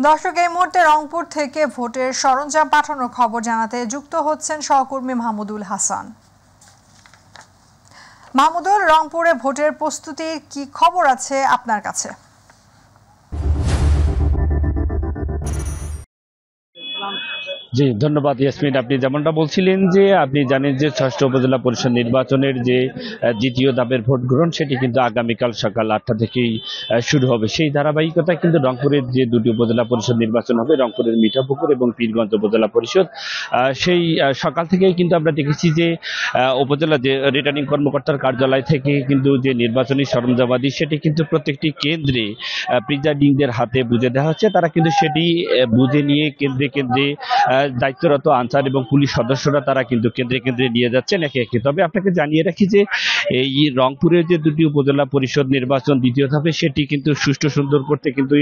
দর্শক, এই মুহূর্তে রংপুর থেকে ভোটের সরঞ্জাম পাঠানোর খবর জানাতে যুক্ত হচ্ছেন সহকর্মী মাহমুদুল হাসান। মাহমুদুল, রংপুরে ভোটের প্রস্তুতির কি খবর আছে আপনার কাছে? জি ধন্যবাদ ইয়াসমিন। আপনি যেমনটা বলছিলেন যে আপনি জানেন যে ৬ষ্ঠ উপজেলা পরিষদ নির্বাচনের যে দ্বিতীয় ধাপের ভোট গ্রহণ সেটি কিন্তু আগামীকাল সকাল ৮টা থেকেই শুরু হবে। সেই ধারাবাহিকতায় কিন্তু রংপুরের যে দুটি উপজেলা পরিষদ নির্বাচন হবে, রংপুরের মিঠাপুকুর এবং পীরগঞ্জ উপজেলা পরিষদ, সেই সকাল থেকেই কিন্তু আমরা দেখেছি যে উপজেলা যে রিটার্নিং কর্মকর্তার কার্যালয় থেকে কিন্তু যে নির্বাচনী সরঞ্জামাদি সেটি কিন্তু প্রত্যেকটি কেন্দ্রে প্রিজাইডিংদের হাতে বুঝে দেওয়া হচ্ছে। তারা কিন্তু সেটি বুঝে নিয়ে কেন্দ্রে কেন্দ্রে দায়িত্বরত আনসার এবং পুলিশ সদস্যরা তারা কিন্তু কেন্দ্রে কেন্দ্রে নিয়ে যাচ্ছেন একে একে। তবে আপনাকে জানিয়ে রাখি যে এই রংপুরের যে দুটি উপজেলা পরিষদ নির্বাচন দ্বিতীয় ধাপে সেটি কিন্তু সুষ্ঠু সুন্দর করতে কিন্তু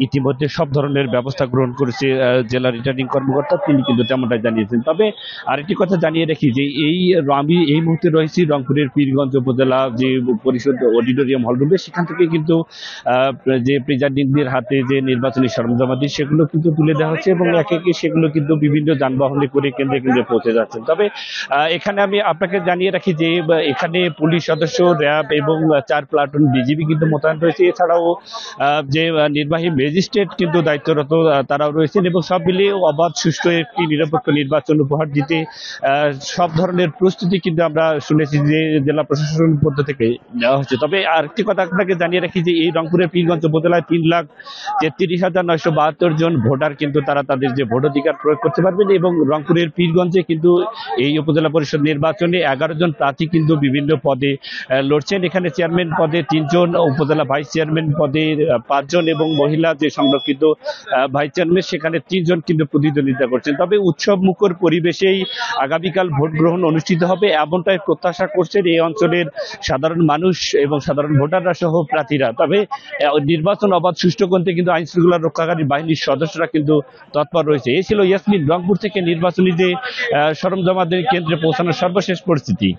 ইতিমধ্যে সব ধরনের ব্যবস্থা গ্রহণ করেছে জেলা রিটার্নিং কর্মকর্তা, তিনি কিন্তু তেমনটাই জানিয়েছেন। তবে আরেকটি কথা জানিয়ে রাখি যে আমি এই মুহূর্তে রয়েছি রংপুরের পীরগঞ্জ উপজেলা যে পরিষদ অডিটোরিয়াম হলরুমে, সেখান থেকে কিন্তু যে প্রিজাইডিংদের হাতে যে নির্বাচনী সরঞ্জামাদি সেগুলো কিন্তু তুলে দেওয়া হচ্ছে এবং একে একে সেগুলো কিন্তু বিভিন্ন যানবাহনে করে কেন্দ্রে কেন্দ্রে পৌঁছে যাচ্ছেন। তবে এখানে আমি আপনাকে জানিয়ে রাখি যে এখানে পুলিশ সদস্য, র্যাব এবং 4 প্লাটুন বিজিবি কিন্তু মোতায়েন রয়েছে। এছাড়াও যে নির্বাহী ম্যাজিস্ট্রেট কিন্তু দায়িত্বরত তারাও রয়েছেন এবং সব মিলিয়ে অবাধ সুষ্ঠু একটি নিরপেক্ষ নির্বাচন উপহার দিতে সব ধরনের প্রস্তুতি কিন্তু আমরা শুনেছি যে জেলা প্রশাসনের পক্ষ থেকে নেওয়া হচ্ছে। তবে আরেকটি কথা আপনাকে জানিয়ে রাখি যে এই রংপুরের পীরগঞ্জ উপজেলায় 3,33,972 জন ভোটার কিন্তু তারা তাদের যে ভোটাধিকার প্রয়োগ করতে পারবেন এবং রংপুরের পীরগঞ্জে কিন্তু এই উপজেলা পরিষদ নির্বাচনে 11 জন প্রার্থী কিন্তু বিভিন্ন পদে লড়ছেন। এখানে চেয়ারম্যান পদে 3 জন, উপজেলা ভাইস চেয়ারম্যান পদে 5 জন এবং মহিলা যে সংরক্ষিত ভাইস চেয়ারম্যান সেখানে 3 জন কিন্তু প্রতিদ্বন্দ্বিতা করছেন। তবে উৎসব মুখর পরিবেশেই আগামীকাল ভোট গ্রহণ অনুষ্ঠিত হবে এমনটাই প্রত্যাশা করছেন এই অঞ্চলের সাধারণ মানুষ এবং সাধারণ ভোটাররা সহ প্রার্থীরা। তবে নির্বাচন অবাধ সুষ্ঠু করতে কিন্তু আইন শৃঙ্খলা রক্ষাকারী বাহিনীর সদস্যরা কিন্তু তৎপর রয়েছে। এই ছিল ইয়াসমিন রংপুর থেকে নির্বাচনী যে সরঞ্জামাদের কেন্দ্রে পৌঁছানোর সর্বশেষ পরিস্থিতি।